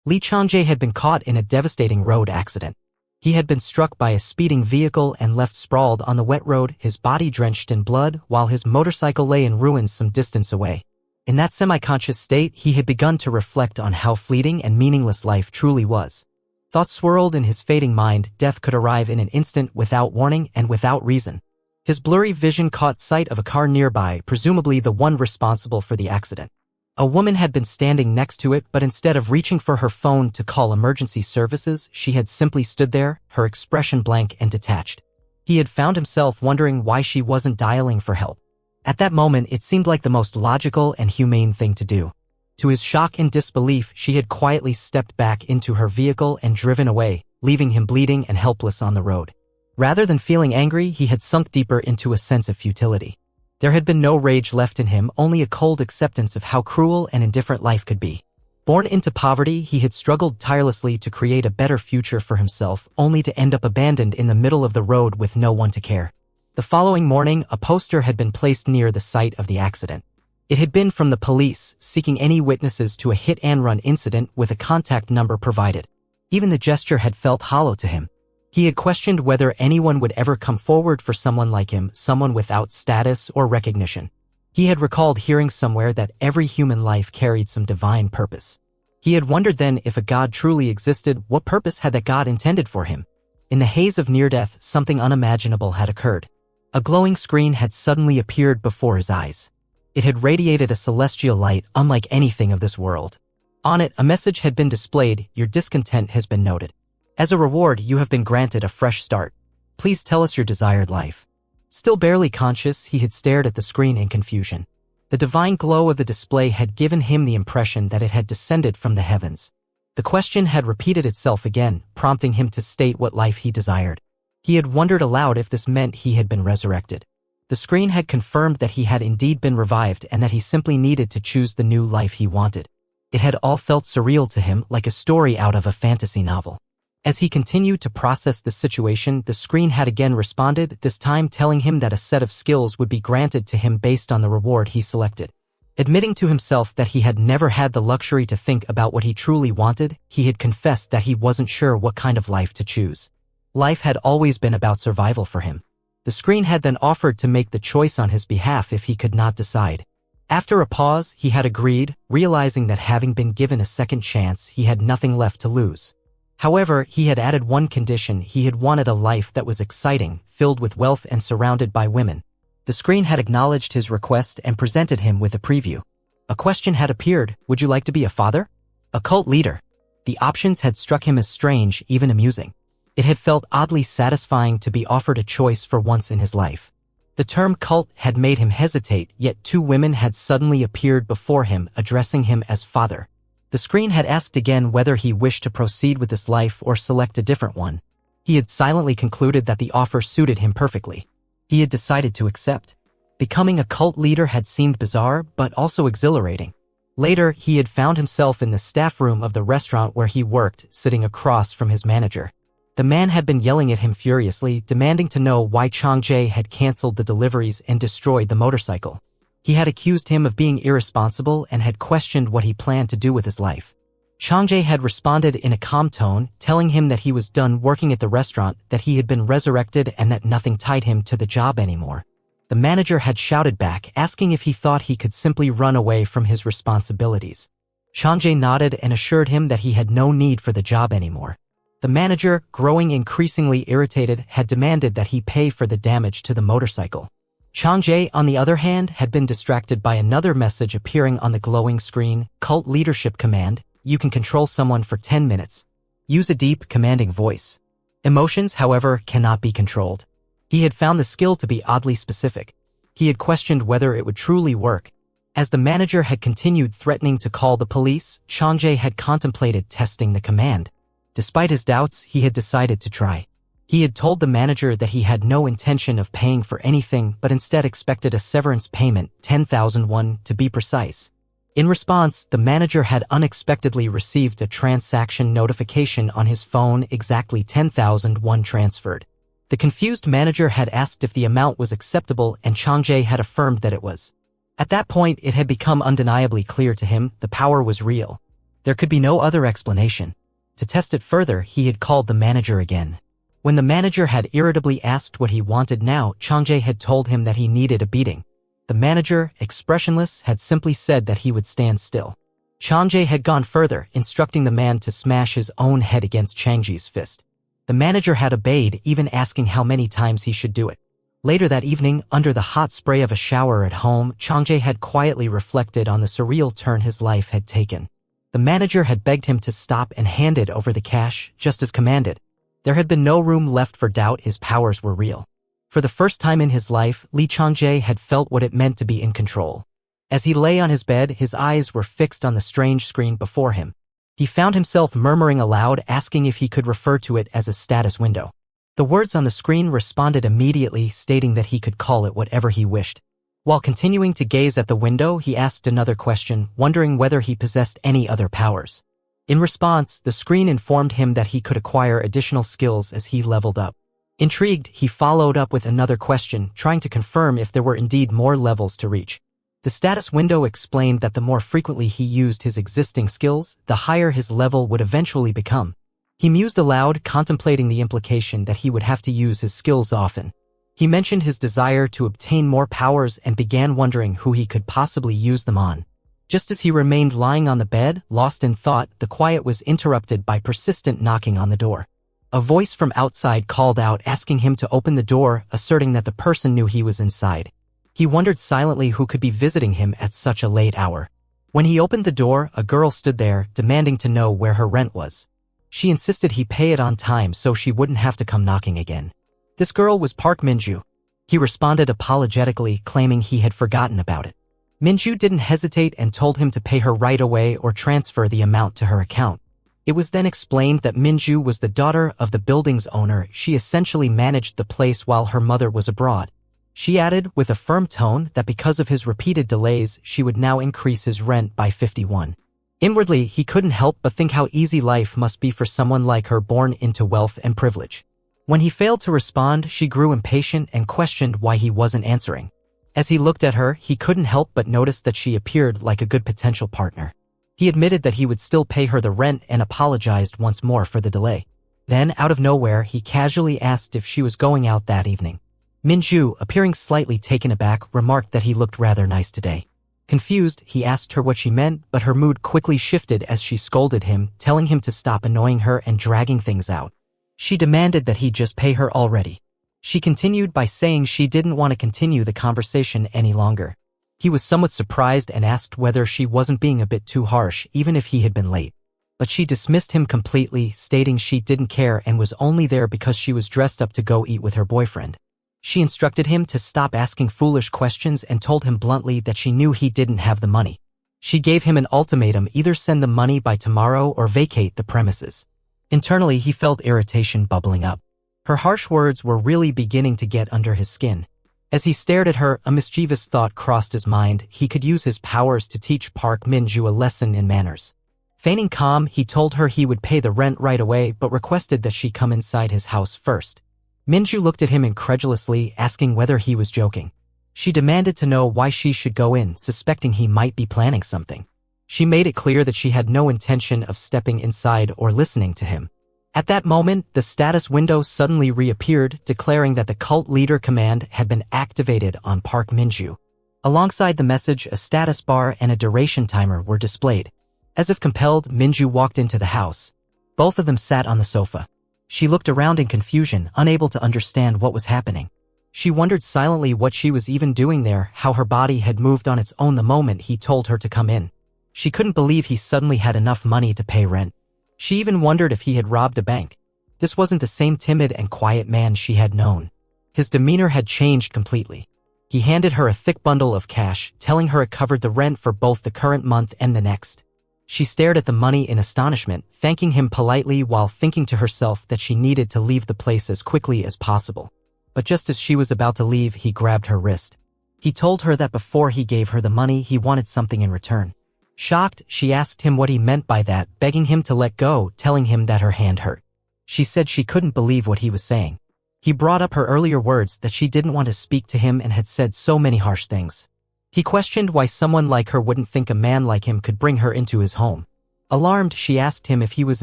Lee Changjae had been caught in a devastating road accident. He had been struck by a speeding vehicle and left sprawled on the wet road, his body drenched in blood, while his motorcycle lay in ruins some distance away. In that semi-conscious state, he had begun to reflect on how fleeting and meaningless life truly was. Thoughts swirled in his fading mind. Death could arrive in an instant, without warning and without reason. His blurry vision caught sight of a car nearby, presumably the one responsible for the accident. A woman had been standing next to it, but instead of reaching for her phone to call emergency services, she had simply stood there, her expression blank and detached. He had found himself wondering why she wasn't dialing for help. At that moment, it seemed like the most logical and humane thing to do. To his shock and disbelief, she had quietly stepped back into her vehicle and driven away, leaving him bleeding and helpless on the road. Rather than feeling angry, he had sunk deeper into a sense of futility. There had been no rage left in him, only a cold acceptance of how cruel and indifferent life could be. Born into poverty, he had struggled tirelessly to create a better future for himself, only to end up abandoned in the middle of the road with no one to care. The following morning, a poster had been placed near the site of the accident. It had been from the police, seeking any witnesses to a hit-and-run incident with a contact number provided. Even the gesture had felt hollow to him. He had questioned whether anyone would ever come forward for someone like him, someone without status or recognition. He had recalled hearing somewhere that every human life carried some divine purpose. He had wondered then, if a God truly existed, what purpose had that God intended for him? In the haze of near-death, something unimaginable had occurred. A glowing screen had suddenly appeared before his eyes. It had radiated a celestial light unlike anything of this world. On it, a message had been displayed: "Your discontent has been noted. As a reward, you have been granted a fresh start. Please tell us your desired life." Still barely conscious, he had stared at the screen in confusion. The divine glow of the display had given him the impression that it had descended from the heavens. The question had repeated itself again, prompting him to state what life he desired. He had wondered aloud if this meant he had been resurrected. The screen had confirmed that he had indeed been revived and that he simply needed to choose the new life he wanted. It had all felt surreal to him, like a story out of a fantasy novel. As he continued to process the situation, the screen had again responded, this time telling him that a set of skills would be granted to him based on the reward he selected. Admitting to himself that he had never had the luxury to think about what he truly wanted, he had confessed that he wasn't sure what kind of life to choose. Life had always been about survival for him. The screen had then offered to make the choice on his behalf if he could not decide. After a pause, he had agreed, realizing that having been given a second chance, he had nothing left to lose. However, he had added one condition: he had wanted a life that was exciting, filled with wealth and surrounded by women. The screen had acknowledged his request and presented him with a preview. A question had appeared: would you like to be a father? A cult leader? The options had struck him as strange, even amusing. It had felt oddly satisfying to be offered a choice for once in his life. The term cult had made him hesitate, yet two women had suddenly appeared before him, addressing him as father. The screen had asked again whether he wished to proceed with this life or select a different one. He had silently concluded that the offer suited him perfectly. He had decided to accept. Becoming a cult leader had seemed bizarre, but also exhilarating. Later, he had found himself in the staff room of the restaurant where he worked, sitting across from his manager. The man had been yelling at him furiously, demanding to know why Changjae had canceled the deliveries and destroyed the motorcycle. He had accused him of being irresponsible and had questioned what he planned to do with his life. Changjae had responded in a calm tone, telling him that he was done working at the restaurant, that he had been resurrected and that nothing tied him to the job anymore. The manager had shouted back, asking if he thought he could simply run away from his responsibilities. Changjae nodded and assured him that he had no need for the job anymore. The manager, growing increasingly irritated, had demanded that he pay for the damage to the motorcycle. Changjae, on the other hand, had been distracted by another message appearing on the glowing screen: Cult Leadership Command. You can control someone for 10 minutes. Use a deep, commanding voice. Emotions, however, cannot be controlled. He had found the skill to be oddly specific. He had questioned whether it would truly work. As the manager had continued threatening to call the police, Changjae had contemplated testing the command. Despite his doubts, he had decided to try. He had told the manager that he had no intention of paying for anything but instead expected a severance payment, 10,000 won to be precise. In response, the manager had unexpectedly received a transaction notification on his phone: exactly 10,000 won transferred. The confused manager had asked if the amount was acceptable and Changjae had affirmed that it was. At that point, it had become undeniably clear to him: the power was real. There could be no other explanation. To test it further, he had called the manager again. When the manager had irritably asked what he wanted now, Changjae had told him that he needed a beating. The manager, expressionless, had simply said that he would stand still. Changjae had gone further, instructing the man to smash his own head against Changji's fist. The manager had obeyed, even asking how many times he should do it. Later that evening, under the hot spray of a shower at home, Changjae had quietly reflected on the surreal turn his life had taken. The manager had begged him to stop and handed over the cash, just as commanded. There had been no room left for doubt. His powers were real. For the first time in his life, Lee Changjae had felt what it meant to be in control. As he lay on his bed, his eyes were fixed on the strange screen before him. He found himself murmuring aloud, asking if he could refer to it as a status window. The words on the screen responded immediately, stating that he could call it whatever he wished. While continuing to gaze at the window, he asked another question, wondering whether he possessed any other powers. In response, the screen informed him that he could acquire additional skills as he leveled up. Intrigued, he followed up with another question, trying to confirm if there were indeed more levels to reach. The status window explained that the more frequently he used his existing skills, the higher his level would eventually become. He mused aloud, contemplating the implication that he would have to use his skills often. He mentioned his desire to obtain more powers and began wondering who he could possibly use them on. Just as he remained lying on the bed, lost in thought, the quiet was interrupted by persistent knocking on the door. A voice from outside called out, asking him to open the door, asserting that the person knew he was inside. He wondered silently who could be visiting him at such a late hour. When he opened the door, a girl stood there, demanding to know where her rent was. She insisted he pay it on time so she wouldn't have to come knocking again. This girl was Park Minju. He responded apologetically, claiming he had forgotten about it. Minju didn't hesitate and told him to pay her right away or transfer the amount to her account. It was then explained that Minju was the daughter of the building's owner. She essentially managed the place while her mother was abroad. She added, with a firm tone, that because of his repeated delays, she would now increase his rent by 51. Inwardly, he couldn't help but think how easy life must be for someone like her born into wealth and privilege. When he failed to respond, she grew impatient and questioned why he wasn't answering. As he looked at her, he couldn't help but notice that she appeared like a good potential partner. He admitted that he would still pay her the rent and apologized once more for the delay. Then, out of nowhere, he casually asked if she was going out that evening. Minju, appearing slightly taken aback, remarked that he looked rather nice today. Confused, he asked her what she meant, but her mood quickly shifted as she scolded him, telling him to stop annoying her and dragging things out. She demanded that he just pay her already. She continued by saying she didn't want to continue the conversation any longer. He was somewhat surprised and asked whether she wasn't being a bit too harsh, even if he had been late. But she dismissed him completely, stating she didn't care and was only there because she was dressed up to go eat with her boyfriend. She instructed him to stop asking foolish questions and told him bluntly that she knew he didn't have the money. She gave him an ultimatum: either send the money by tomorrow or vacate the premises. Internally, he felt irritation bubbling up. Her harsh words were really beginning to get under his skin. As he stared at her, a mischievous thought crossed his mind: he could use his powers to teach Park Minju a lesson in manners. Feigning calm, he told her he would pay the rent right away but requested that she come inside his house first. Minju looked at him incredulously, asking whether he was joking. She demanded to know why she should go in, suspecting he might be planning something. She made it clear that she had no intention of stepping inside or listening to him. At that moment, the status window suddenly reappeared, declaring that the cult leader command had been activated on Park Minju. Alongside the message, a status bar and a duration timer were displayed. As if compelled, Minju walked into the house. Both of them sat on the sofa. She looked around in confusion, unable to understand what was happening. She wondered silently what she was even doing there, how her body had moved on its own the moment he told her to come in. She couldn't believe he suddenly had enough money to pay rent. She even wondered if he had robbed a bank. This wasn't the same timid and quiet man she had known. His demeanor had changed completely. He handed her a thick bundle of cash, telling her it covered the rent for both the current month and the next. She stared at the money in astonishment, thanking him politely while thinking to herself that she needed to leave the place as quickly as possible. But just as she was about to leave, he grabbed her wrist. He told her that before he gave her the money, he wanted something in return. Shocked, she asked him what he meant by that, begging him to let go, telling him that her hand hurt. She said she couldn't believe what he was saying. He brought up her earlier words that she didn't want to speak to him and had said so many harsh things. He questioned why someone like her wouldn't think a man like him could bring her into his home. Alarmed, she asked him if he was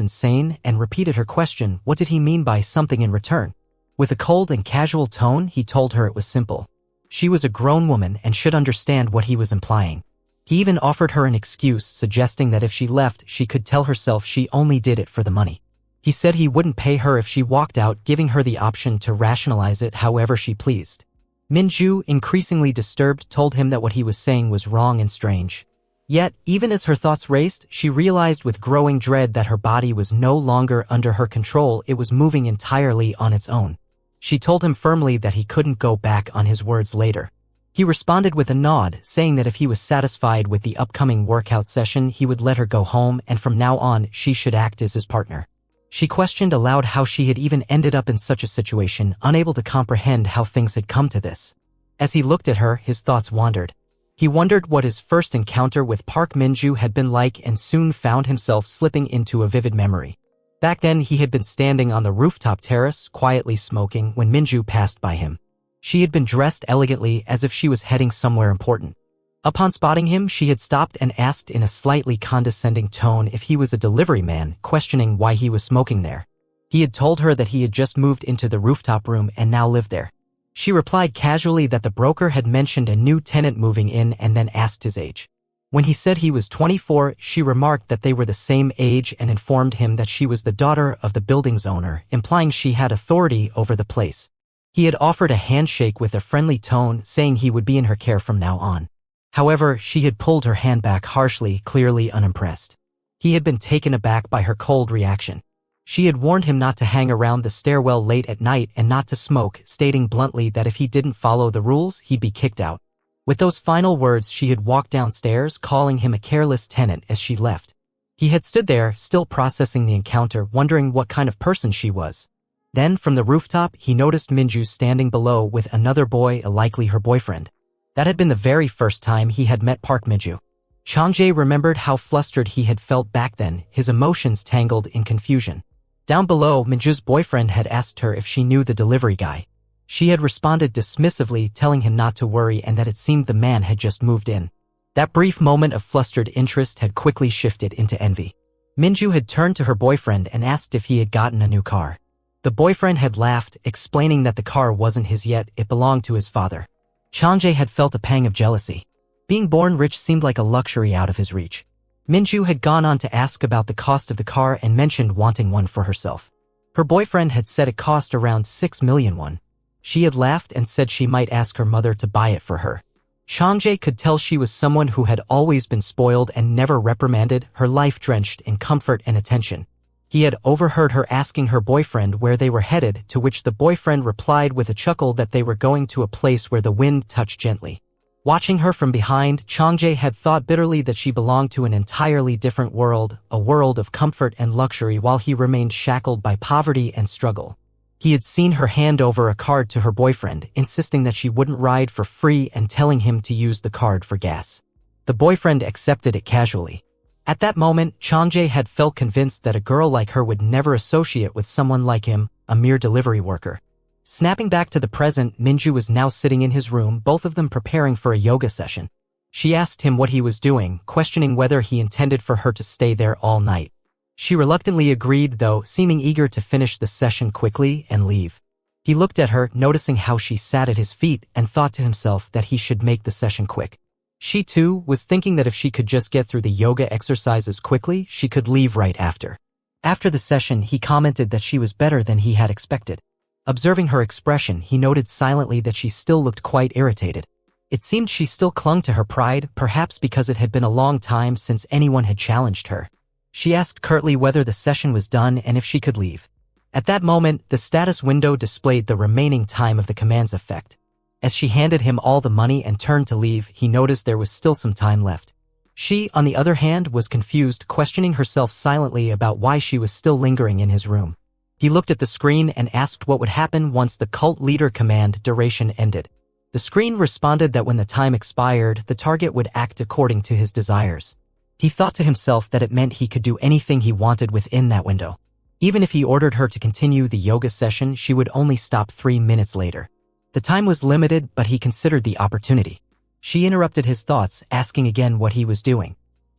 insane and repeated her question, what did he mean by something in return? With a cold and casual tone, he told her it was simple. She was a grown woman and should understand what he was implying. He even offered her an excuse, suggesting that if she left, she could tell herself she only did it for the money. He said he wouldn't pay her if she walked out, giving her the option to rationalize it however she pleased. Minju, increasingly disturbed, told him that what he was saying was wrong and strange. Yet, even as her thoughts raced, she realized with growing dread that her body was no longer under her control, it was moving entirely on its own. She told him firmly that he couldn't go back on his words later. He responded with a nod, saying that if he was satisfied with the upcoming workout session, he would let her go home, and from now on, she should act as his partner. She questioned aloud how she had even ended up in such a situation, unable to comprehend how things had come to this. As he looked at her, his thoughts wandered. He wondered what his first encounter with Park Minju had been like and soon found himself slipping into a vivid memory. Back then, he had been standing on the rooftop terrace, quietly smoking, when Minju passed by him. She had been dressed elegantly as if she was heading somewhere important. Upon spotting him, she had stopped and asked in a slightly condescending tone if he was a delivery man, questioning why he was smoking there. He had told her that he had just moved into the rooftop room and now lived there. She replied casually that the broker had mentioned a new tenant moving in and then asked his age. When he said he was 24, she remarked that they were the same age and informed him that she was the daughter of the building's owner, implying she had authority over the place. He had offered a handshake with a friendly tone, saying he would be in her care from now on. However, she had pulled her hand back harshly, clearly unimpressed. He had been taken aback by her cold reaction. She had warned him not to hang around the stairwell late at night and not to smoke, stating bluntly that if he didn't follow the rules, he'd be kicked out. With those final words, she had walked downstairs, calling him a careless tenant as she left. He had stood there, still processing the encounter, wondering what kind of person she was. Then, from the rooftop, he noticed Minju standing below with another boy, likely her boyfriend. That had been the very first time he had met Park Minju. Changjae remembered how flustered he had felt back then, his emotions tangled in confusion. Down below, Minju's boyfriend had asked her if she knew the delivery guy. She had responded dismissively, telling him not to worry and that it seemed the man had just moved in. That brief moment of flustered interest had quickly shifted into envy. Minju had turned to her boyfriend and asked if he had gotten a new car. The boyfriend had laughed, explaining that the car wasn't his yet, it belonged to his father. Changjae had felt a pang of jealousy. Being born rich seemed like a luxury out of his reach. Minju had gone on to ask about the cost of the car and mentioned wanting one for herself. Her boyfriend had said it cost around 6 million won. She had laughed and said she might ask her mother to buy it for her. Changjae could tell she was someone who had always been spoiled and never reprimanded, her life drenched in comfort and attention. He had overheard her asking her boyfriend where they were headed, to which the boyfriend replied with a chuckle that they were going to a place where the wind touched gently. Watching her from behind, Changjae had thought bitterly that she belonged to an entirely different world, a world of comfort and luxury, while he remained shackled by poverty and struggle. He had seen her hand over a card to her boyfriend, insisting that she wouldn't ride for free and telling him to use the card for gas. The boyfriend accepted it casually. At that moment, Changjae had felt convinced that a girl like her would never associate with someone like him, a mere delivery worker. Snapping back to the present, Minju was now sitting in his room, both of them preparing for a yoga session. She asked him what he was doing, questioning whether he intended for her to stay there all night. She reluctantly agreed, though, seeming eager to finish the session quickly and leave. He looked at her, noticing how she sat at his feet, and thought to himself that he should make the session quick. She, too, was thinking that if she could just get through the yoga exercises quickly, she could leave right after. After the session, he commented that she was better than he had expected. Observing her expression, he noted silently that she still looked quite irritated. It seemed she still clung to her pride, perhaps because it had been a long time since anyone had challenged her. She asked curtly whether the session was done and if she could leave. At that moment, the status window displayed the remaining time of the command's effect. As she handed him all the money and turned to leave, he noticed there was still some time left. She, on the other hand, was confused, questioning herself silently about why she was still lingering in his room. He looked at the screen and asked what would happen once the cult leader command duration ended. The screen responded that when the time expired, the target would act according to his desires. He thought to himself that it meant he could do anything he wanted within that window. Even if he ordered her to continue the yoga session, she would only stop 3 minutes later. The time was limited, but he considered the opportunity. She interrupted his thoughts, asking again what he was doing.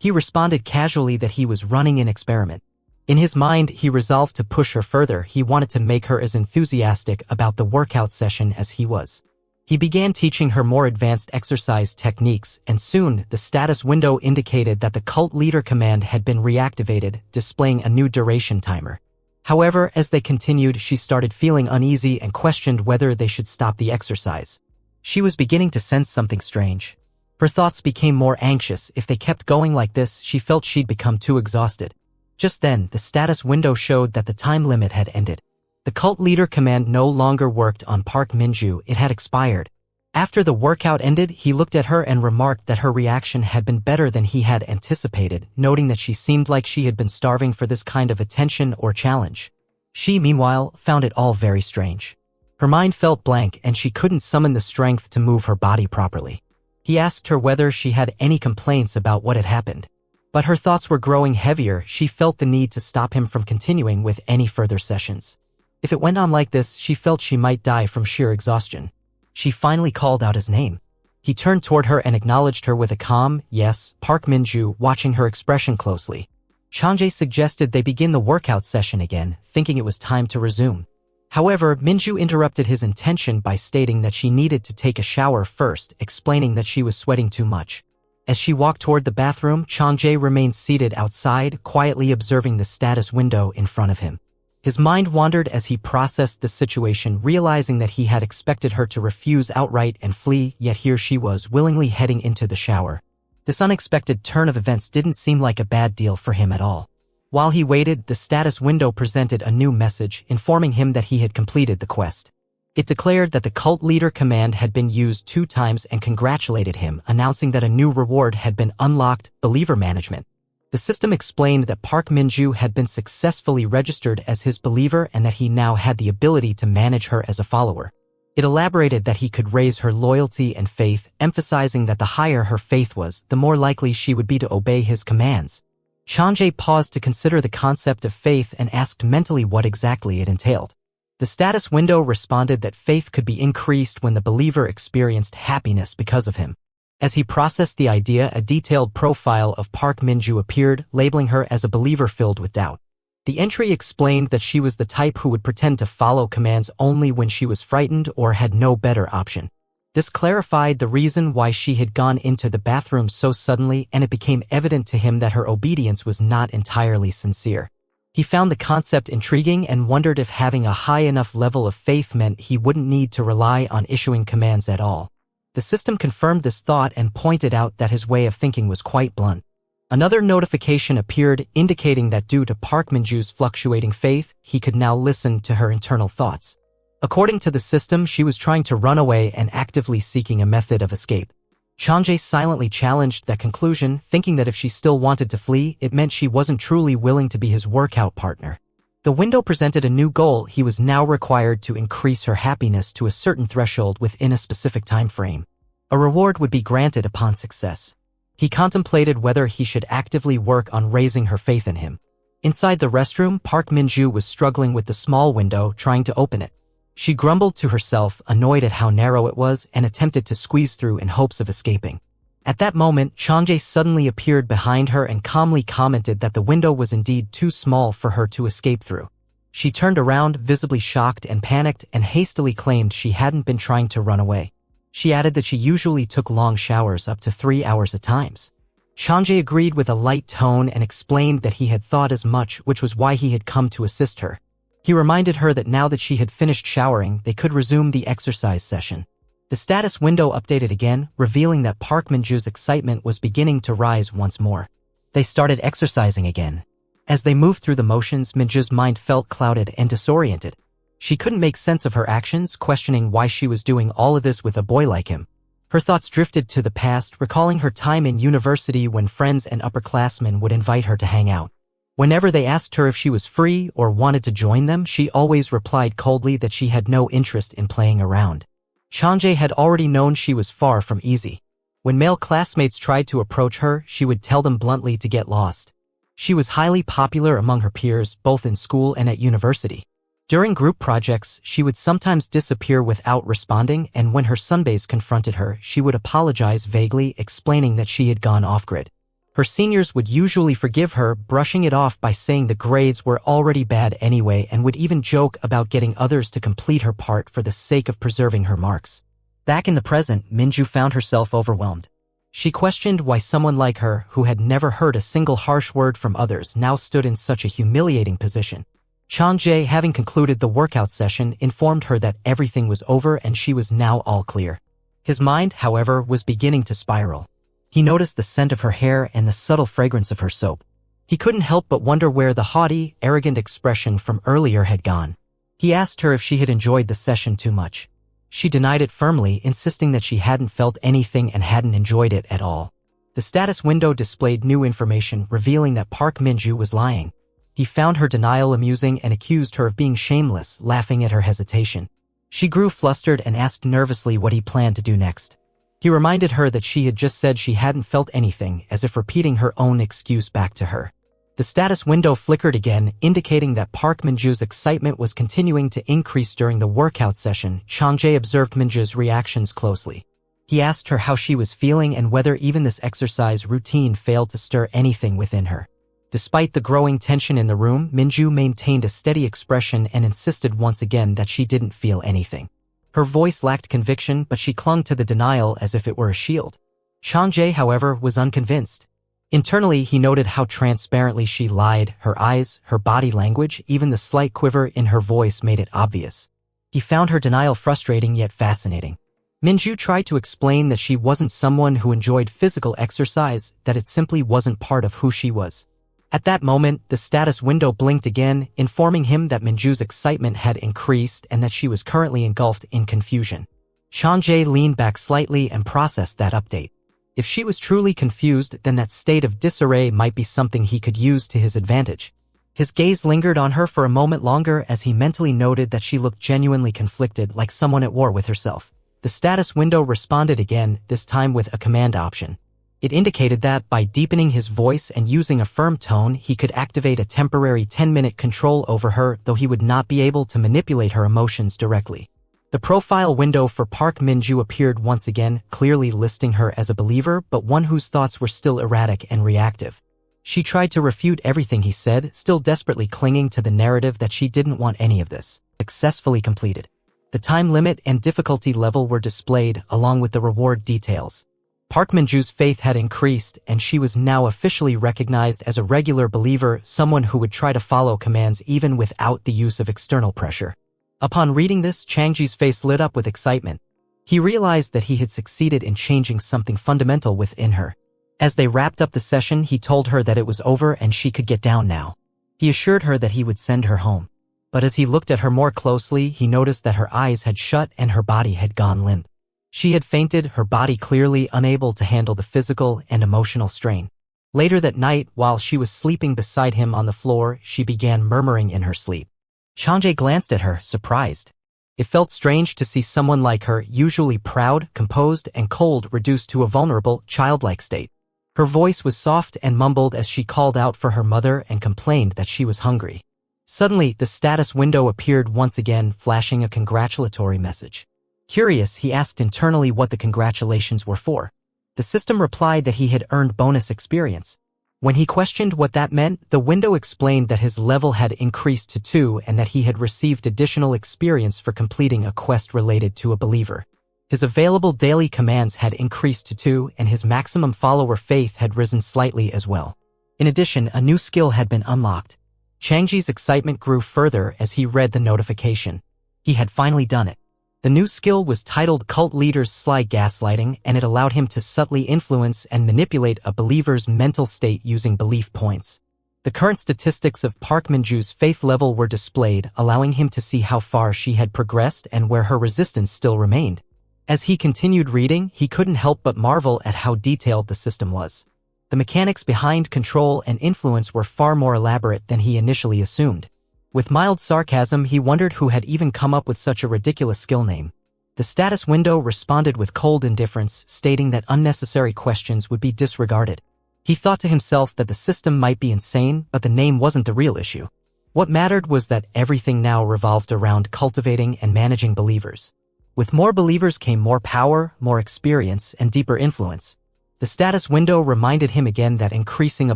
He responded casually that he was running an experiment. In his mind, he resolved to push her further. He wanted to make her as enthusiastic about the workout session as he was. He began teaching her more advanced exercise techniques, and soon the status window indicated that the cult leader command had been reactivated, displaying a new duration timer. However, as they continued, she started feeling uneasy and questioned whether they should stop the exercise. She was beginning to sense something strange. Her thoughts became more anxious. If they kept going like this, she felt she'd become too exhausted. Just then, the status window showed that the time limit had ended. The cult leader command no longer worked on Park Min-ju, it had expired. After the workout ended, he looked at her and remarked that her reaction had been better than he had anticipated, noting that she seemed like she had been starving for this kind of attention or challenge. She, meanwhile, found it all very strange. Her mind felt blank and she couldn't summon the strength to move her body properly. He asked her whether she had any complaints about what had happened. But her thoughts were growing heavier. She felt the need to stop him from continuing with any further sessions. If it went on like this, she felt she might die from sheer exhaustion. She finally called out his name. He turned toward her and acknowledged her with a calm, yes. Park Min-ju, watching her expression closely. Changjae suggested they begin the workout session again, thinking it was time to resume. However, Min-ju interrupted his intention by stating that she needed to take a shower first, explaining that she was sweating too much. As she walked toward the bathroom, Changjae remained seated outside, quietly observing the status window in front of him. His mind wandered as he processed the situation, realizing that he had expected her to refuse outright and flee, yet here she was willingly heading into the shower. This unexpected turn of events didn't seem like a bad deal for him at all. While he waited, the status window presented a new message, informing him that he had completed the quest. It declared that the cult leader command had been used 2 times and congratulated him, announcing that a new reward had been unlocked, believer management. The system explained that Park Min-ju had been successfully registered as his believer and that he now had the ability to manage her as a follower. It elaborated that he could raise her loyalty and faith, emphasizing that the higher her faith was, the more likely she would be to obey his commands. Changjae paused to consider the concept of faith and asked mentally what exactly it entailed. The status window responded that faith could be increased when the believer experienced happiness because of him. As he processed the idea, a detailed profile of Park Min-ju appeared, labeling her as a believer filled with doubt. The entry explained that she was the type who would pretend to follow commands only when she was frightened or had no better option. This clarified the reason why she had gone into the bathroom so suddenly, and it became evident to him that her obedience was not entirely sincere. He found the concept intriguing and wondered if having a high enough level of faith meant he wouldn't need to rely on issuing commands at all. The system confirmed this thought and pointed out that his way of thinking was quite blunt. Another notification appeared, indicating that due to Park Min-ju's fluctuating faith, he could now listen to her internal thoughts. According to the system, she was trying to run away and actively seeking a method of escape. Changjae silently challenged that conclusion, thinking that if she still wanted to flee, it meant she wasn't truly willing to be his workout partner. The window presented a new goal. He was now required to increase her happiness to a certain threshold within a specific time frame. A reward would be granted upon success. He contemplated whether he should actively work on raising her faith in him. Inside the restroom, Park Min-ju was struggling with the small window, trying to open it. She grumbled to herself, annoyed at how narrow it was, and attempted to squeeze through in hopes of escaping. At that moment, Changjae suddenly appeared behind her and calmly commented that the window was indeed too small for her to escape through. She turned around, visibly shocked and panicked, and hastily claimed she hadn't been trying to run away. She added that she usually took long showers up to 3 hours at times. Changjae agreed with a light tone and explained that he had thought as much, which was why he had come to assist her. He reminded her that now that she had finished showering, they could resume the exercise session. The status window updated again, revealing that Park Min-ju's excitement was beginning to rise once more. They started exercising again. As they moved through the motions, Min-ju's mind felt clouded and disoriented. She couldn't make sense of her actions, questioning why she was doing all of this with a boy like him. Her thoughts drifted to the past, recalling her time in university when friends and upperclassmen would invite her to hang out. Whenever they asked her if she was free or wanted to join them, she always replied coldly that she had no interest in playing around. Changjae had already known she was far from easy. When male classmates tried to approach her, she would tell them bluntly to get lost. She was highly popular among her peers, both in school and at university. During group projects, she would sometimes disappear without responding, and when her sunbaes confronted her, she would apologize vaguely, explaining that she had gone off-grid. Her seniors would usually forgive her, brushing it off by saying the grades were already bad anyway, and would even joke about getting others to complete her part for the sake of preserving her marks. Back in the present, Minju found herself overwhelmed. She questioned why someone like her, who had never heard a single harsh word from others, now stood in such a humiliating position. Chang-jae, having concluded the workout session, informed her that everything was over and she was now all clear. His mind, however, was beginning to spiral. He noticed the scent of her hair and the subtle fragrance of her soap. He couldn't help but wonder where the haughty, arrogant expression from earlier had gone. He asked her if she had enjoyed the session too much. She denied it firmly, insisting that she hadn't felt anything and hadn't enjoyed it at all. The status window displayed new information, revealing that Park Minju was lying. He found her denial amusing and accused her of being shameless, laughing at her hesitation. She grew flustered and asked nervously what he planned to do next. He reminded her that she had just said she hadn't felt anything, as if repeating her own excuse back to her. The status window flickered again, indicating that Park Minju's excitement was continuing to increase during the workout session. Chang-jae observed Minju's reactions closely. He asked her how she was feeling and whether even this exercise routine failed to stir anything within her. Despite the growing tension in the room, Minju maintained a steady expression and insisted once again that she didn't feel anything. Her voice lacked conviction, but she clung to the denial as if it were a shield. Chang-jae, however, was unconvinced. Internally, he noted how transparently she lied. Her eyes, her body language, even the slight quiver in her voice made it obvious. He found her denial frustrating yet fascinating. Minju tried to explain that she wasn't someone who enjoyed physical exercise, that it simply wasn't part of who she was. At that moment, the status window blinked again, informing him that Minju's excitement had increased and that she was currently engulfed in confusion. Chang-jae leaned back slightly and processed that update. If she was truly confused, then that state of disarray might be something he could use to his advantage. His gaze lingered on her for a moment longer as he mentally noted that she looked genuinely conflicted, like someone at war with herself. The status window responded again, this time with a command option. It indicated that, by deepening his voice and using a firm tone, he could activate a temporary 10-minute control over her, though he would not be able to manipulate her emotions directly. The profile window for Park Minju appeared once again, clearly listing her as a believer, but one whose thoughts were still erratic and reactive. She tried to refute everything he said, still desperately clinging to the narrative that she didn't want any of this. Successfully completed. The time limit and difficulty level were displayed, along with the reward details. Park Minju's faith had increased, and she was now officially recognized as a regular believer, someone who would try to follow commands even without the use of external pressure. Upon reading this, Chang-jae's face lit up with excitement. He realized that he had succeeded in changing something fundamental within her. As they wrapped up the session, he told her that it was over and she could get down now. He assured her that he would send her home. But as he looked at her more closely, he noticed that her eyes had shut and her body had gone limp. She had fainted, her body clearly unable to handle the physical and emotional strain. Later that night, while she was sleeping beside him on the floor, she began murmuring in her sleep. Chang-jae glanced at her, surprised. It felt strange to see someone like her, usually proud, composed, and cold, reduced to a vulnerable, childlike state. Her voice was soft and mumbled as she called out for her mother and complained that she was hungry. Suddenly, the status window appeared once again, flashing a congratulatory message. Curious, he asked internally what the congratulations were for. The system replied that he had earned bonus experience. When he questioned what that meant, the window explained that his level had increased to 2 and that he had received additional experience for completing a quest related to a believer. His available daily commands had increased to 2 and his maximum follower faith had risen slightly as well. In addition, a new skill had been unlocked. Chang-jae's excitement grew further as he read the notification. He had finally done it. The new skill was titled Cult Leader's Sly Gaslighting, and it allowed him to subtly influence and manipulate a believer's mental state using belief points. The current statistics of Park Minju's faith level were displayed, allowing him to see how far she had progressed and where her resistance still remained. As he continued reading, he couldn't help but marvel at how detailed the system was. The mechanics behind control and influence were far more elaborate than he initially assumed. With mild sarcasm, he wondered who had even come up with such a ridiculous skill name. The status window responded with cold indifference, stating that unnecessary questions would be disregarded. He thought to himself that the system might be insane, but the name wasn't the real issue. What mattered was that everything now revolved around cultivating and managing believers. With more believers came more power, more experience, and deeper influence. The status window reminded him again that increasing a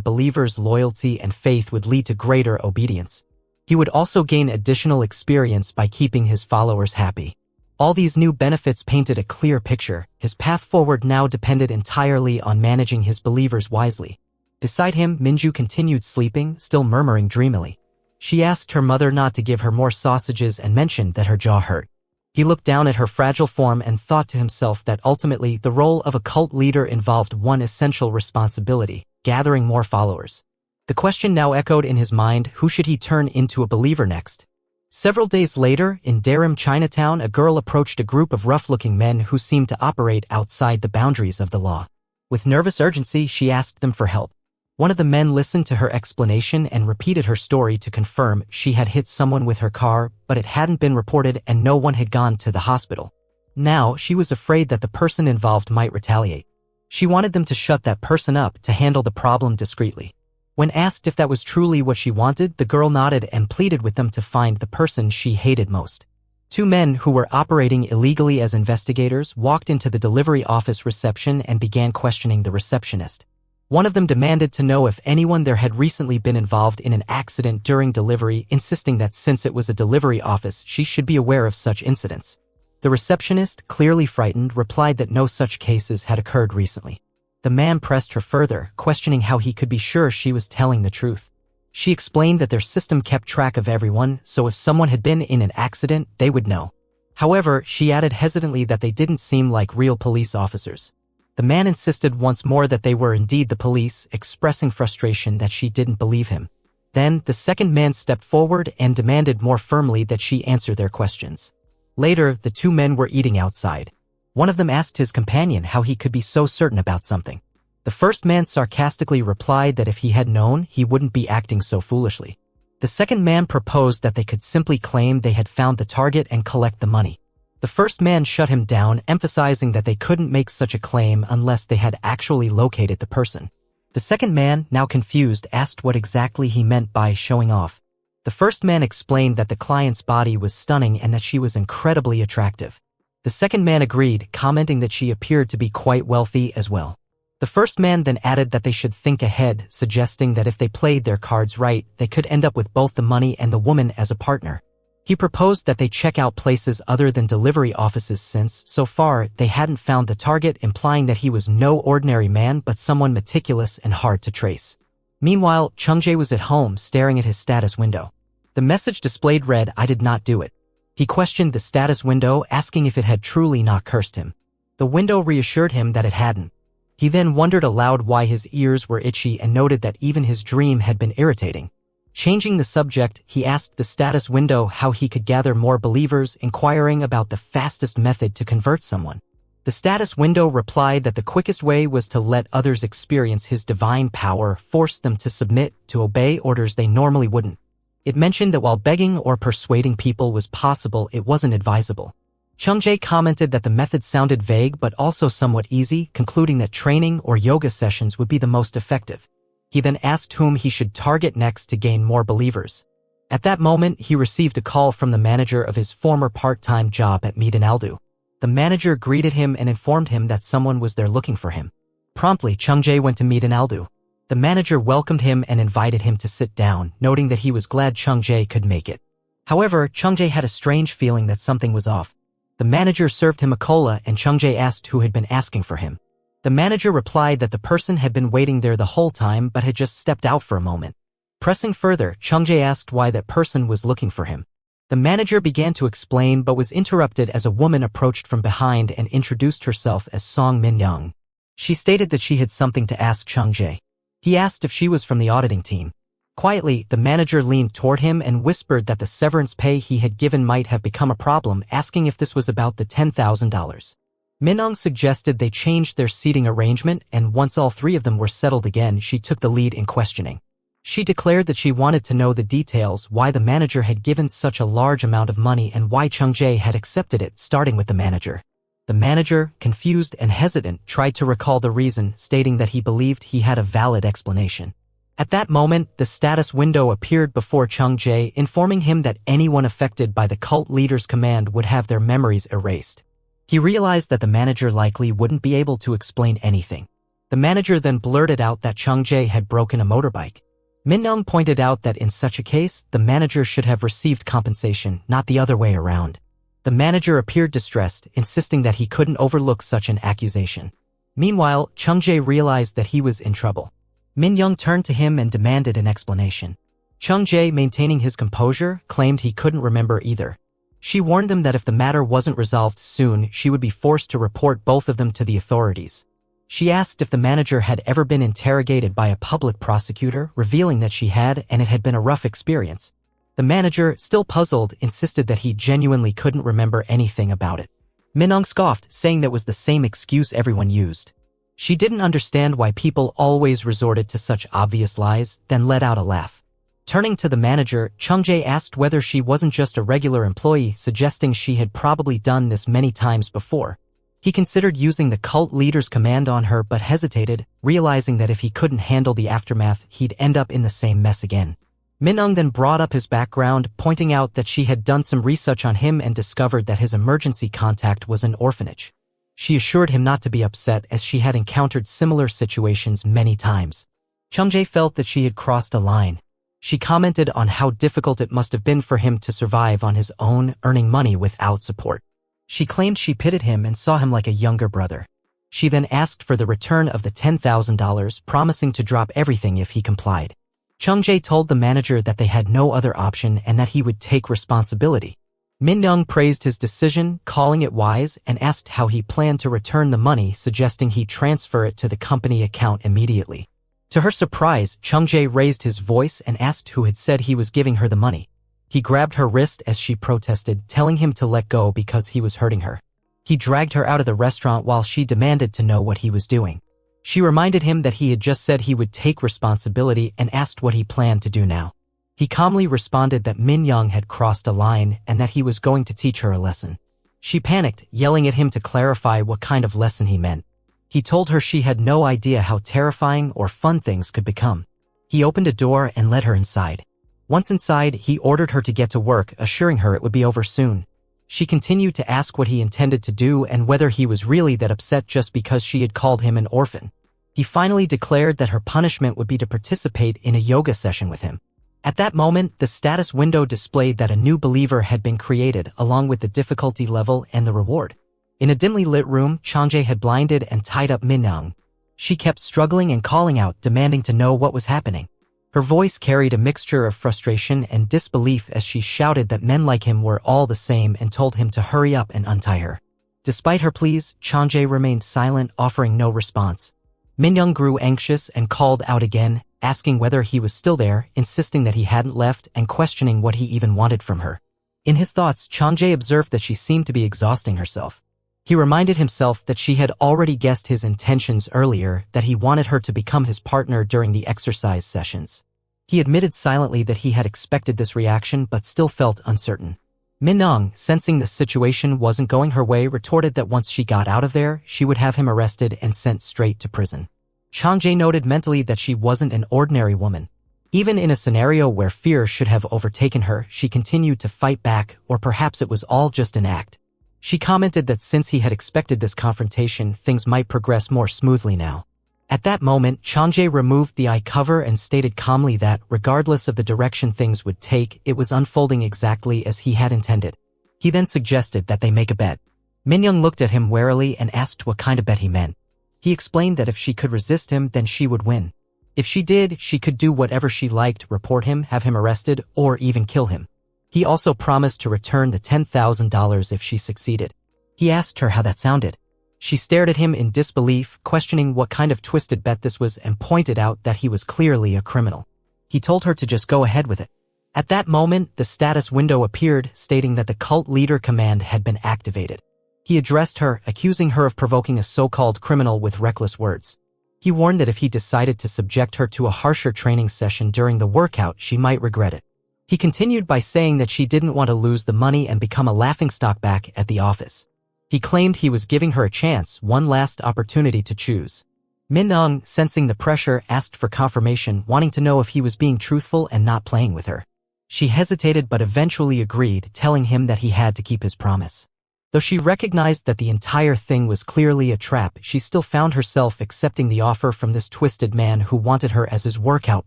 believer's loyalty and faith would lead to greater obedience. He would also gain additional experience by keeping his followers happy. All these new benefits painted a clear picture. His path forward now depended entirely on managing his believers wisely. Beside him, Minju continued sleeping, still murmuring dreamily. She asked her mother not to give her more sausages and mentioned that her jaw hurt. He looked down at her fragile form and thought to himself that ultimately the role of a cult leader involved one essential responsibility: gathering more followers. The question now echoed in his mind: who should he turn into a believer next? Several days later, in Darim, Chinatown, a girl approached a group of rough-looking men who seemed to operate outside the boundaries of the law. With nervous urgency, she asked them for help. One of the men listened to her explanation and repeated her story to confirm she had hit someone with her car, but it hadn't been reported and no one had gone to the hospital. Now, she was afraid that the person involved might retaliate. She wanted them to shut that person up to handle the problem discreetly. When asked if that was truly what she wanted, the girl nodded and pleaded with them to find the person she hated most. Two men who were operating illegally as investigators walked into the delivery office reception and began questioning the receptionist. One of them demanded to know if anyone there had recently been involved in an accident during delivery, insisting that since it was a delivery office, she should be aware of such incidents. The receptionist, clearly frightened, replied that no such cases had occurred recently. The man pressed her further, questioning how he could be sure she was telling the truth. She explained that their system kept track of everyone, so if someone had been in an accident, they would know. However, she added hesitantly that they didn't seem like real police officers. The man insisted once more that they were indeed the police, expressing frustration that she didn't believe him. Then, the second man stepped forward and demanded more firmly that she answer their questions. Later, the two men were eating outside. One of them asked his companion how he could be so certain about something. The first man sarcastically replied that if he had known, he wouldn't be acting so foolishly. The second man proposed that they could simply claim they had found the target and collect the money. The first man shut him down, emphasizing that they couldn't make such a claim unless they had actually located the person. The second man, now confused, asked what exactly he meant by showing off. The first man explained that the client's body was stunning and that she was incredibly attractive. The second man agreed, commenting that she appeared to be quite wealthy as well. The first man then added that they should think ahead, suggesting that if they played their cards right, they could end up with both the money and the woman as a partner. He proposed that they check out places other than delivery offices since, so far, they hadn't found the target, implying that he was no ordinary man but someone meticulous and hard to trace. Meanwhile, Chungjae was at home, staring at his status window. The message displayed read, "I did not do it." He questioned the status window, asking if it had truly not cursed him. The window reassured him that it hadn't. He then wondered aloud why his ears were itchy and noted that even his dream had been irritating. Changing the subject, he asked the status window how he could gather more believers, inquiring about the fastest method to convert someone. The status window replied that the quickest way was to let others experience his divine power, force them to submit, to obey orders they normally wouldn't. It mentioned that while begging or persuading people was possible, it wasn't advisable. Chungjae commented that the method sounded vague but also somewhat easy, concluding that training or yoga sessions would be the most effective. He then asked whom he should target next to gain more believers. At that moment, he received a call from the manager of his former part-time job at Aldo. The manager greeted him and informed him that someone was there looking for him. Promptly, Chungjae went to Aldo. The manager welcomed him and invited him to sit down, noting that he was glad Chungjae could make it. However, Chungjae had a strange feeling that something was off. The manager served him a cola and Chungjae asked who had been asking for him. The manager replied that the person had been waiting there the whole time but had just stepped out for a moment. Pressing further, Chungjae asked why that person was looking for him. The manager began to explain but was interrupted as a woman approached from behind and introduced herself as Song Min-young. She stated that she had something to ask Chungjae. He asked if she was from the auditing team. Quietly, the manager leaned toward him and whispered that the severance pay he had given might have become a problem, asking if this was about the $10,000. Min-young suggested they changed their seating arrangement, and once all three of them were settled again, she took the lead in questioning. She declared that she wanted to know the details, why the manager had given such a large amount of money and why Chungjae had accepted it, starting with the manager. The manager, confused and hesitant, tried to recall the reason, stating that he believed he had a valid explanation. At that moment, the status window appeared before Chungjae, informing him that anyone affected by the cult leader's command would have their memories erased. He realized that the manager likely wouldn't be able to explain anything. The manager then blurted out that Chung Jae had broken a motorbike. Min Young pointed out that in such a case, the manager should have received compensation, not the other way around. The manager appeared distressed, insisting that he couldn't overlook such an accusation. Meanwhile, Chung Jae realized that he was in trouble. Min Young turned to him and demanded an explanation. Chung Jae, maintaining his composure, claimed he couldn't remember either. She warned them that if the matter wasn't resolved soon, she would be forced to report both of them to the authorities. She asked if the manager had ever been interrogated by a public prosecutor, revealing that she had, and it had been a rough experience. The manager, still puzzled, insisted that he genuinely couldn't remember anything about it. Min Young scoffed, saying that was the same excuse everyone used. She didn't understand why people always resorted to such obvious lies, then let out a laugh. Turning to the manager, Chung Jae asked whether she wasn't just a regular employee, suggesting she had probably done this many times before. He considered using the cult leader's command on her but hesitated, realizing that if he couldn't handle the aftermath, he'd end up in the same mess again. Min Young then brought up his background, pointing out that she had done some research on him and discovered that his emergency contact was an orphanage. She assured him not to be upset as she had encountered similar situations many times. Chung Jae felt that she had crossed a line. She commented on how difficult it must have been for him to survive on his own, earning money without support. She claimed she pitied him and saw him like a younger brother. She then asked for the return of the $10,000, promising to drop everything if he complied. Chung Jae told the manager that they had no other option and that he would take responsibility. Min Young praised his decision, calling it wise, and asked how he planned to return the money, suggesting he transfer it to the company account immediately. To her surprise, Chung Jae raised his voice and asked who had said he was giving her the money. He grabbed her wrist as she protested, telling him to let go because he was hurting her. He dragged her out of the restaurant while she demanded to know what he was doing. She reminded him that he had just said he would take responsibility and asked what he planned to do now. He calmly responded that Min Young had crossed a line and that he was going to teach her a lesson. She panicked, yelling at him to clarify what kind of lesson he meant. He told her she had no idea how terrifying or fun things could become. He opened a door and led her inside. Once inside, he ordered her to get to work, assuring her it would be over soon. She continued to ask what he intended to do and whether he was really that upset just because she had called him an orphan. He finally declared that her punishment would be to participate in a yoga session with him. At that moment, the status window displayed that a new believer had been created, along with the difficulty level and the reward. In a dimly lit room, Chung Jae had blinded and tied up Min Young. She kept struggling and calling out, demanding to know what was happening. Her voice carried a mixture of frustration and disbelief as she shouted that men like him were all the same and told him to hurry up and untie her. Despite her pleas, Chung Jae remained silent, offering no response. Min Young grew anxious and called out again, asking whether he was still there, insisting that he hadn't left and questioning what he even wanted from her. In his thoughts, Chung Jae observed that she seemed to be exhausting herself. He reminded himself that she had already guessed his intentions earlier, that he wanted her to become his partner during the exercise sessions. He admitted silently that he had expected this reaction but still felt uncertain. Min Young, sensing the situation wasn't going her way, retorted that once she got out of there, she would have him arrested and sent straight to prison. Chung Jae noted mentally that she wasn't an ordinary woman. Even in a scenario where fear should have overtaken her, she continued to fight back, or perhaps it was all just an act. She commented that since he had expected this confrontation, things might progress more smoothly now. At that moment, Chung Jae removed the eye cover and stated calmly that, regardless of the direction things would take, it was unfolding exactly as he had intended. He then suggested that they make a bet. Min Young looked at him warily and asked what kind of bet he meant. He explained that if she could resist him, then she would win. If she did, she could do whatever she liked, report him, have him arrested, or even kill him. He also promised to return the $10,000 if she succeeded. He asked her how that sounded. She stared at him in disbelief, questioning what kind of twisted bet this was, and pointed out that he was clearly a criminal. He told her to just go ahead with it. At that moment, the status window appeared, stating that the cult leader command had been activated. He addressed her, accusing her of provoking a so-called criminal with reckless words. He warned that if he decided to subject her to a harsher training session during the workout, she might regret it. He continued by saying that she didn't want to lose the money and become a laughingstock back at the office. He claimed he was giving her a chance, one last opportunity to choose. Min Young, sensing the pressure, asked for confirmation, wanting to know if he was being truthful and not playing with her. She hesitated but eventually agreed, telling him that he had to keep his promise. Though she recognized that the entire thing was clearly a trap, she still found herself accepting the offer from this twisted man who wanted her as his workout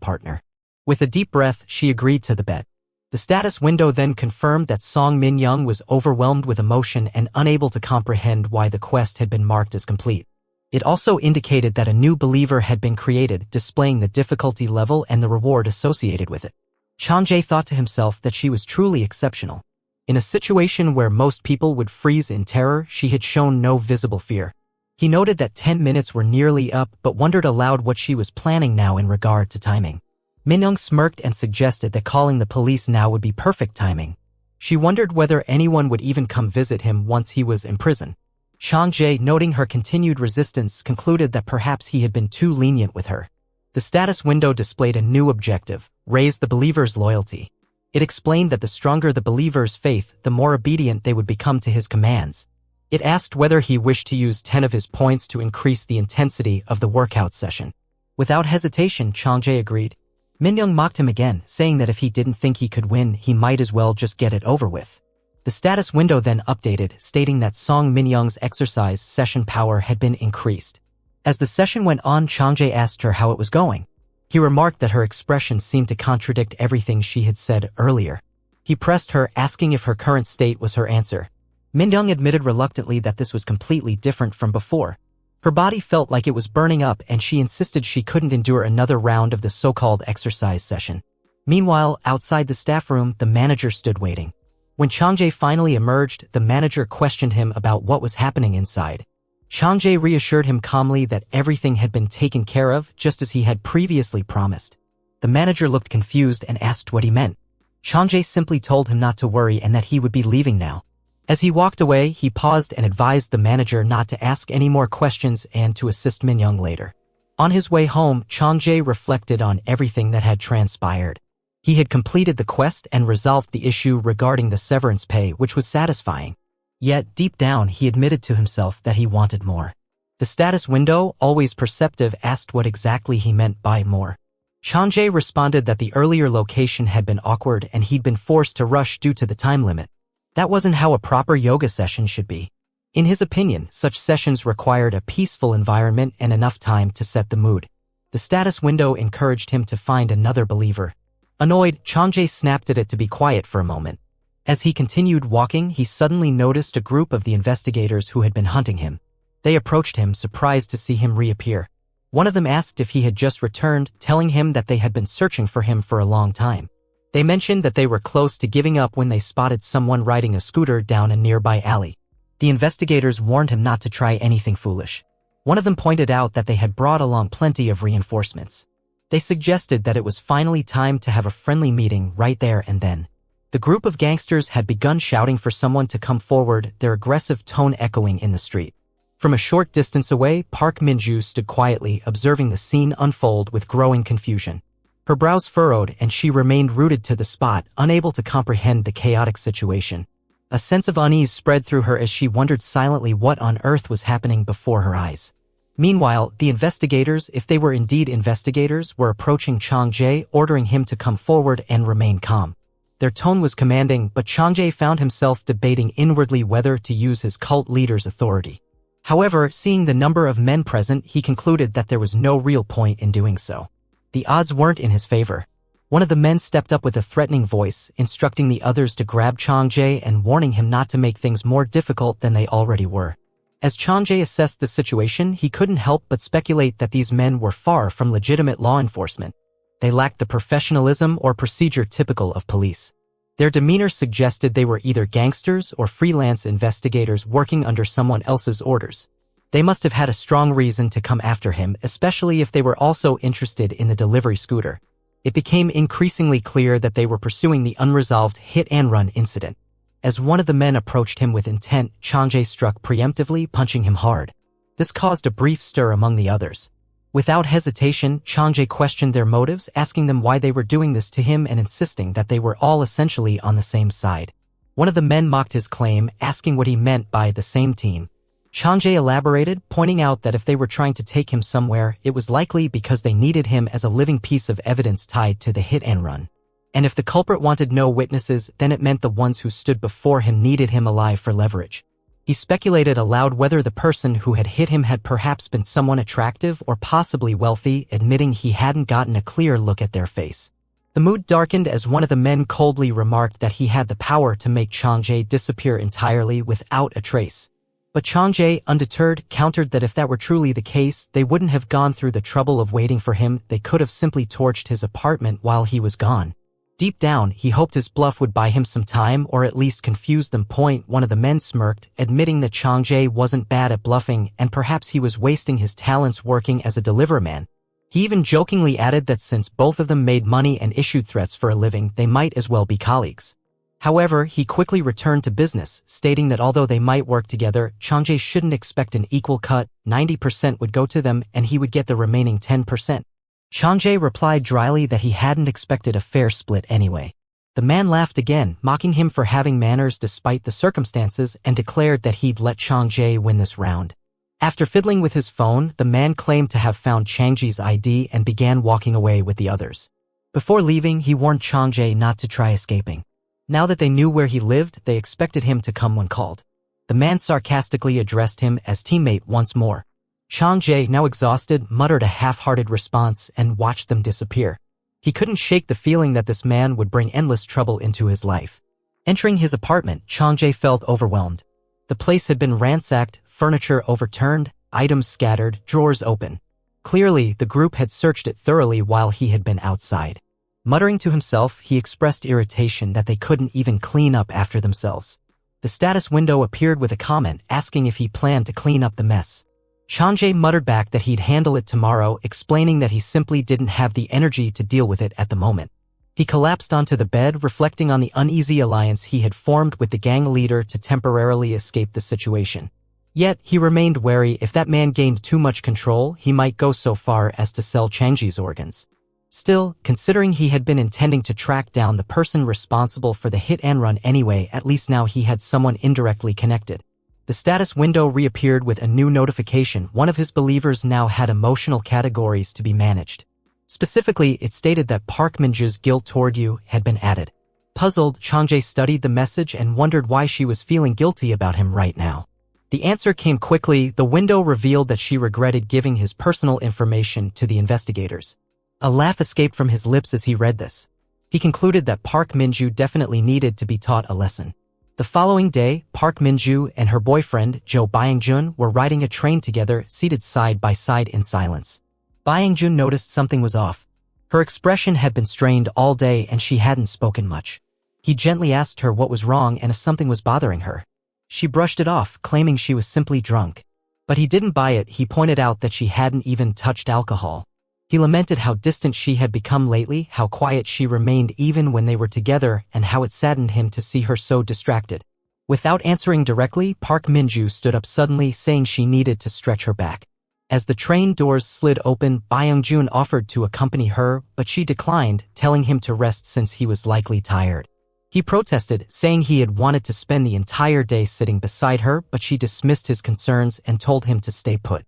partner. With a deep breath, she agreed to the bet. The status window then confirmed that Song Min-young was overwhelmed with emotion and unable to comprehend why the quest had been marked as complete. It also indicated that a new believer had been created, displaying the difficulty level and the reward associated with it. Chang-jae thought to himself that she was truly exceptional. In a situation where most people would freeze in terror, she had shown no visible fear. He noted that 10 minutes were nearly up but wondered aloud what she was planning now in regard to timing. Min-young smirked and suggested that calling the police now would be perfect timing. She wondered whether anyone would even come visit him once he was in prison. Chang-jae, noting her continued resistance, concluded that perhaps he had been too lenient with her. The status window displayed a new objective: raise the believer's loyalty. It explained that the stronger the believer's faith, the more obedient they would become to his commands. It asked whether he wished to use 10 of his points to increase the intensity of the workout session. Without hesitation, Chang-jae agreed. Min-young mocked him again, saying that if he didn't think he could win, he might as well just get it over with. The status window then updated, stating that Song Min-young's exercise session power had been increased. As the session went on, Chang-jae asked her how it was going. He remarked that her expression seemed to contradict everything she had said earlier. He pressed her, asking if her current state was her answer. Min-young admitted reluctantly that this was completely different from before. Her body felt like it was burning up and she insisted she couldn't endure another round of the so-called exercise session. Meanwhile, outside the staff room, the manager stood waiting. When Chang-jae finally emerged, the manager questioned him about what was happening inside. Chang-jae reassured him calmly that everything had been taken care of, just as he had previously promised. The manager looked confused and asked what he meant. Chang-jae simply told him not to worry and that he would be leaving now. As he walked away, he paused and advised the manager not to ask any more questions and to assist Min-young later. On his way home, Chang-jae reflected on everything that had transpired. He had completed the quest and resolved the issue regarding the severance pay, which was satisfying. Yet, deep down, he admitted to himself that he wanted more. The status window, always perceptive, asked what exactly he meant by more. Chang-jae responded that the earlier location had been awkward and he'd been forced to rush due to the time limit. That wasn't how a proper yoga session should be. In his opinion, such sessions required a peaceful environment and enough time to set the mood. The status window encouraged him to find another believer. Annoyed, Chang-jae snapped at it to be quiet for a moment. As he continued walking, he suddenly noticed a group of the investigators who had been hunting him. They approached him, surprised to see him reappear. One of them asked if he had just returned, telling him that they had been searching for him for a long time. They mentioned that they were close to giving up when they spotted someone riding a scooter down a nearby alley. The investigators warned him not to try anything foolish. One of them pointed out that they had brought along plenty of reinforcements. They suggested that it was finally time to have a friendly meeting right there and then. The group of gangsters had begun shouting for someone to come forward, their aggressive tone echoing in the street. From a short distance away, Park Min-ju stood quietly, observing the scene unfold with growing confusion. Her brows furrowed and she remained rooted to the spot, unable to comprehend the chaotic situation. A sense of unease spread through her as she wondered silently what on earth was happening before her eyes. Meanwhile, the investigators, if they were indeed investigators, were approaching Chang-jae, ordering him to come forward and remain calm. Their tone was commanding, but Chang-jae found himself debating inwardly whether to use his cult leader's authority. However, seeing the number of men present, he concluded that there was no real point in doing so. The odds weren't in his favor. One of the men stepped up with a threatening voice, instructing the others to grab Chang-jae and warning him not to make things more difficult than they already were. As Chang-jae assessed the situation, he couldn't help but speculate that these men were far from legitimate law enforcement. They lacked the professionalism or procedure typical of police. Their demeanor suggested they were either gangsters or freelance investigators working under someone else's orders. They must have had a strong reason to come after him, especially if they were also interested in the delivery scooter. It became increasingly clear that they were pursuing the unresolved hit-and-run incident. As one of the men approached him with intent, Chang-jae struck preemptively, punching him hard. This caused a brief stir among the others. Without hesitation, Chang-jae questioned their motives, asking them why they were doing this to him and insisting that they were all essentially on the same side. One of the men mocked his claim, asking what he meant by the same team. Chang-jae elaborated, pointing out that if they were trying to take him somewhere, it was likely because they needed him as a living piece of evidence tied to the hit-and-run. And if the culprit wanted no witnesses, then it meant the ones who stood before him needed him alive for leverage. He speculated aloud whether the person who had hit him had perhaps been someone attractive or possibly wealthy, admitting he hadn't gotten a clear look at their face. The mood darkened as one of the men coldly remarked that he had the power to make Changjae disappear entirely without a trace. But Changjae, undeterred, countered that if that were truly the case, they wouldn't have gone through the trouble of waiting for him. They could have simply torched his apartment while he was gone. Deep down, he hoped his bluff would buy him some time or at least confuse them. One of the men smirked, admitting that Changjae wasn't bad at bluffing and perhaps he was wasting his talents working as a deliverman. He even jokingly added that since both of them made money and issued threats for a living, they might as well be colleagues. However, he quickly returned to business, stating that although they might work together, Changjae shouldn't expect an equal cut. 90% would go to them and he would get the remaining 10%. Changjae replied dryly that he hadn't expected a fair split anyway. The man laughed again, mocking him for having manners despite the circumstances, and declared that he'd let Changjae win this round. After fiddling with his phone, the man claimed to have found Changjae's ID and began walking away with the others. Before leaving, he warned Changjae not to try escaping. Now that they knew where he lived, they expected him to come when called. The man sarcastically addressed him as teammate once more. Changjae, now exhausted, muttered a half-hearted response and watched them disappear. He couldn't shake the feeling that this man would bring endless trouble into his life. Entering his apartment, Changjae felt overwhelmed. The place had been ransacked, furniture overturned, items scattered, drawers open. Clearly, the group had searched it thoroughly while he had been outside. Muttering to himself, he expressed irritation that they couldn't even clean up after themselves. The status window appeared with a comment asking if he planned to clean up the mess. Changjae muttered back that he'd handle it tomorrow, explaining that he simply didn't have the energy to deal with it at the moment. He collapsed onto the bed, reflecting on the uneasy alliance he had formed with the gang leader to temporarily escape the situation. Yet, he remained wary. If that man gained too much control, he might go so far as to sell Changji's organs. Still, considering he had been intending to track down the person responsible for the hit and run anyway, at least now he had someone indirectly connected. The status window reappeared with a new notification. One of his believers now had emotional categories to be managed. Specifically, it stated that Park Minju's guilt toward you had been added. Puzzled, Changjae studied the message and wondered why she was feeling guilty about him right now. The answer came quickly. The window revealed that she regretted giving his personal information to the investigators. A laugh escaped from his lips as he read this. He concluded that Park Minju definitely needed to be taught a lesson. The following day, Park Minju and her boyfriend, Jo Byung-jun, were riding a train together, seated side by side in silence. Byung-jun noticed something was off. Her expression had been strained all day and she hadn't spoken much. He gently asked her what was wrong and if something was bothering her. She brushed it off, claiming she was simply drunk. But he didn't buy it. He pointed out that she hadn't even touched alcohol. He lamented how distant she had become lately, how quiet she remained even when they were together, and how it saddened him to see her so distracted. Without answering directly, Park Minju stood up suddenly, saying she needed to stretch her back. As the train doors slid open, Byung-jun offered to accompany her, but she declined, telling him to rest since he was likely tired. He protested, saying he had wanted to spend the entire day sitting beside her, but she dismissed his concerns and told him to stay put.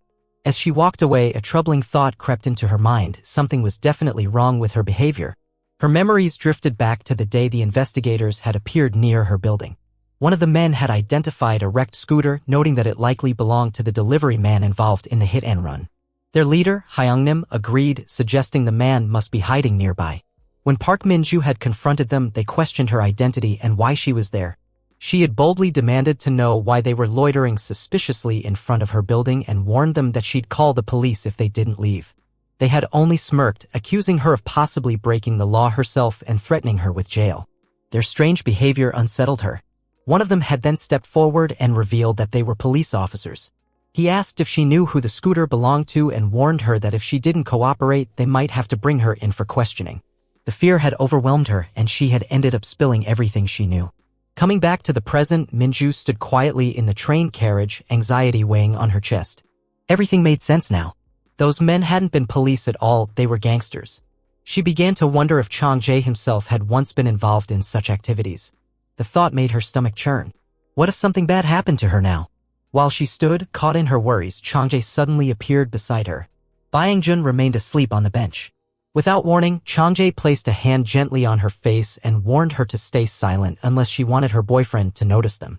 As she walked away, a troubling thought crept into her mind. Something was definitely wrong with her behavior. Her memories drifted back to the day the investigators had appeared near her building. One of the men had identified a wrecked scooter, noting that it likely belonged to the delivery man involved in the hit and run. Their leader, Hyungnim, agreed, suggesting the man must be hiding nearby. When Park Minju had confronted them, they questioned her identity and why she was there. She had boldly demanded to know why they were loitering suspiciously in front of her building and warned them that she'd call the police if they didn't leave. They had only smirked, accusing her of possibly breaking the law herself and threatening her with jail. Their strange behavior unsettled her. One of them had then stepped forward and revealed that they were police officers. He asked if she knew who the scooter belonged to and warned her that if she didn't cooperate, they might have to bring her in for questioning. The fear had overwhelmed her and she had ended up spilling everything she knew. Coming back to the present, Minju stood quietly in the train carriage, anxiety weighing on her chest. Everything made sense now. Those men hadn't been police at all, they were gangsters. She began to wonder if Changjae himself had once been involved in such activities. The thought made her stomach churn. What if something bad happened to her now? While she stood, caught in her worries, Changjae suddenly appeared beside her. Byung-jun remained asleep on the bench. Without warning, Changjae placed a hand gently on her face and warned her to stay silent unless she wanted her boyfriend to notice them.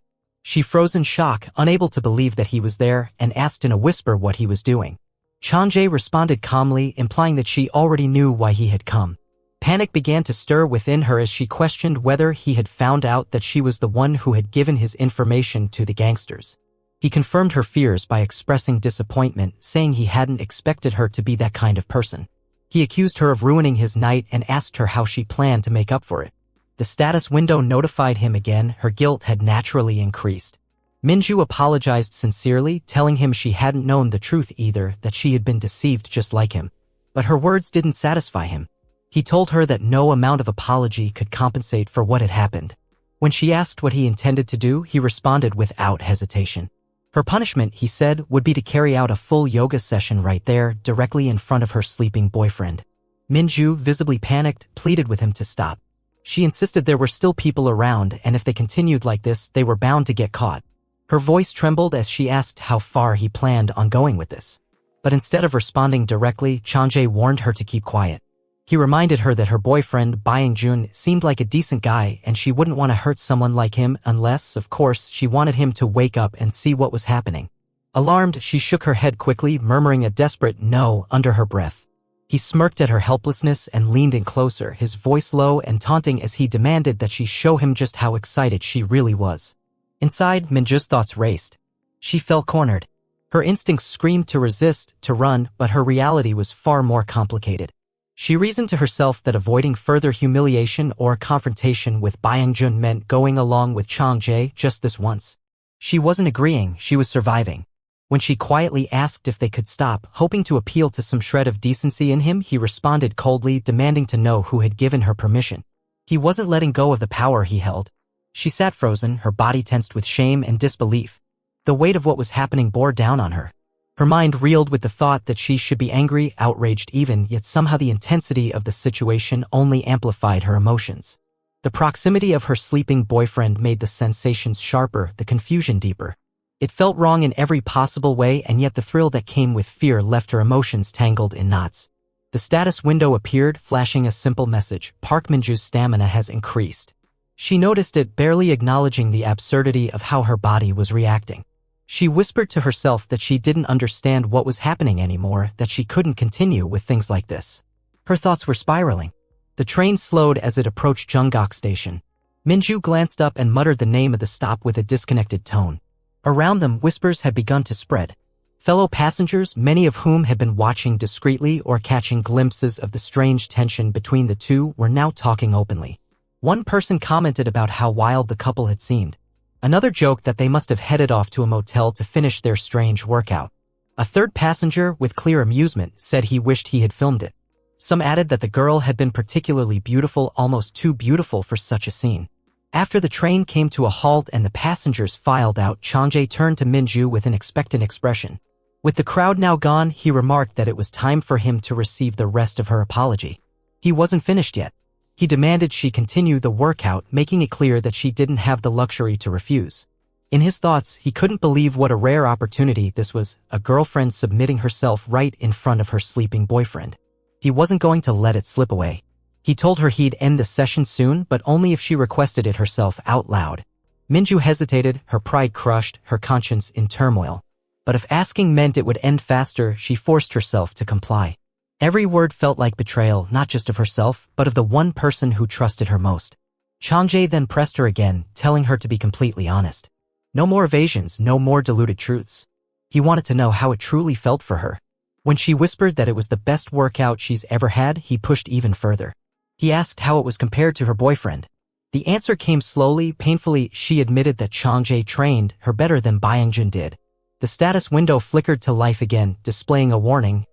She froze in shock, unable to believe that he was there, and asked in a whisper what he was doing. Changjae responded calmly, implying that she already knew why he had come. Panic began to stir within her as she questioned whether he had found out that she was the one who had given his information to the gangsters. He confirmed her fears by expressing disappointment, saying he hadn't expected her to be that kind of person. He accused her of ruining his night and asked her how she planned to make up for it. The status window notified him again. Her guilt had naturally increased. Minju apologized sincerely, telling him she hadn't known the truth either, that she had been deceived just like him. But her words didn't satisfy him. He told her that no amount of apology could compensate for what had happened. When she asked what he intended to do, he responded without hesitation. Her punishment, he said, would be to carry out a full yoga session right there, directly in front of her sleeping boyfriend. Minju, visibly panicked, pleaded with him to stop. She insisted there were still people around, and if they continued like this, they were bound to get caught. Her voice trembled as she asked how far he planned on going with this. But instead of responding directly, Changjae warned her to keep quiet. He reminded her that her boyfriend, Byung-jun, seemed like a decent guy and she wouldn't want to hurt someone like him unless, of course, she wanted him to wake up and see what was happening. Alarmed, she shook her head quickly, murmuring a desperate no under her breath. He smirked at her helplessness and leaned in closer, his voice low and taunting as he demanded that she show him just how excited she really was. Inside, Minju's thoughts raced. She felt cornered. Her instincts screamed to resist, to run, but her reality was far more complicated. She reasoned to herself that avoiding further humiliation or confrontation with Byung-jun meant going along with Changjae just this once. She wasn't agreeing, she was surviving. When she quietly asked if they could stop, hoping to appeal to some shred of decency in him, he responded coldly, demanding to know who had given her permission. He wasn't letting go of the power he held. She sat frozen, her body tensed with shame and disbelief. The weight of what was happening bore down on her. Her mind reeled with the thought that she should be angry, outraged even, yet somehow the intensity of the situation only amplified her emotions. The proximity of her sleeping boyfriend made the sensations sharper, the confusion deeper. It felt wrong in every possible way, and yet the thrill that came with fear left her emotions tangled in knots. The status window appeared, flashing a simple message: Park Minju's stamina has increased. She noticed it, barely acknowledging the absurdity of how her body was reacting. She whispered to herself that she didn't understand what was happening anymore, that she couldn't continue with things like this. Her thoughts were spiraling. The train slowed as it approached Jungkook Station. Minju glanced up and muttered the name of the stop with a disconnected tone. Around them, whispers had begun to spread. Fellow passengers, many of whom had been watching discreetly or catching glimpses of the strange tension between the two, were now talking openly. One person commented about how wild the couple had seemed. Another joked that they must have headed off to a motel to finish their strange workout. A third passenger, with clear amusement, said he wished he had filmed it. Some added that the girl had been particularly beautiful, almost too beautiful for such a scene. After the train came to a halt and the passengers filed out, Changjae turned to Minju with an expectant expression. With the crowd now gone, he remarked that it was time for him to receive the rest of her apology. He wasn't finished yet. He demanded she continue the workout, making it clear that she didn't have the luxury to refuse. In his thoughts, he couldn't believe what a rare opportunity this was, a girlfriend submitting herself right in front of her sleeping boyfriend. He wasn't going to let it slip away. He told her he'd end the session soon, but only if she requested it herself out loud. Minju hesitated, her pride crushed, her conscience in turmoil. But if asking meant it would end faster, she forced herself to comply. Every word felt like betrayal, not just of herself, but of the one person who trusted her most. Changjae then pressed her again, telling her to be completely honest. No more evasions, no more diluted truths. He wanted to know how it truly felt for her. When she whispered that it was the best workout she's ever had, he pushed even further. He asked how it was compared to her boyfriend. The answer came slowly, painfully. She admitted that Changjae trained her better than Byung-jun did. The status window flickered to life again, displaying a warning.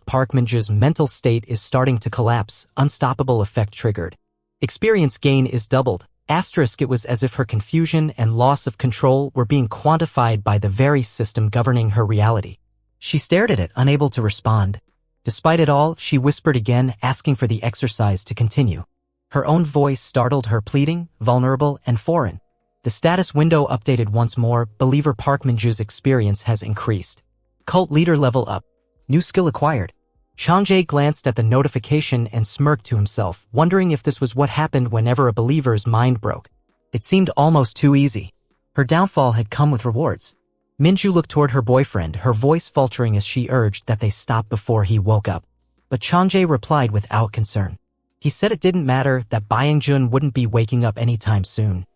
Park Minju's mental state is starting to collapse, unstoppable effect triggered. Experience gain is doubled. It was as if her confusion and loss of control were being quantified by the very system governing her reality. She stared at it, unable to respond. Despite it all, she whispered again, asking for the exercise to continue. Her own voice startled her, pleading, vulnerable and foreign. The status window updated once more. Believer Park Minju's experience has increased. Cult leader level up. New skill acquired. Changjae glanced at the notification and smirked to himself, wondering if this was what happened whenever a believer's mind broke. It seemed almost too easy. Her downfall had come with rewards. Minju looked toward her boyfriend, her voice faltering as she urged that they stop before he woke up. But Changjae replied without concern. He said it didn't matter, that Byung-jun wouldn't be waking up anytime soon.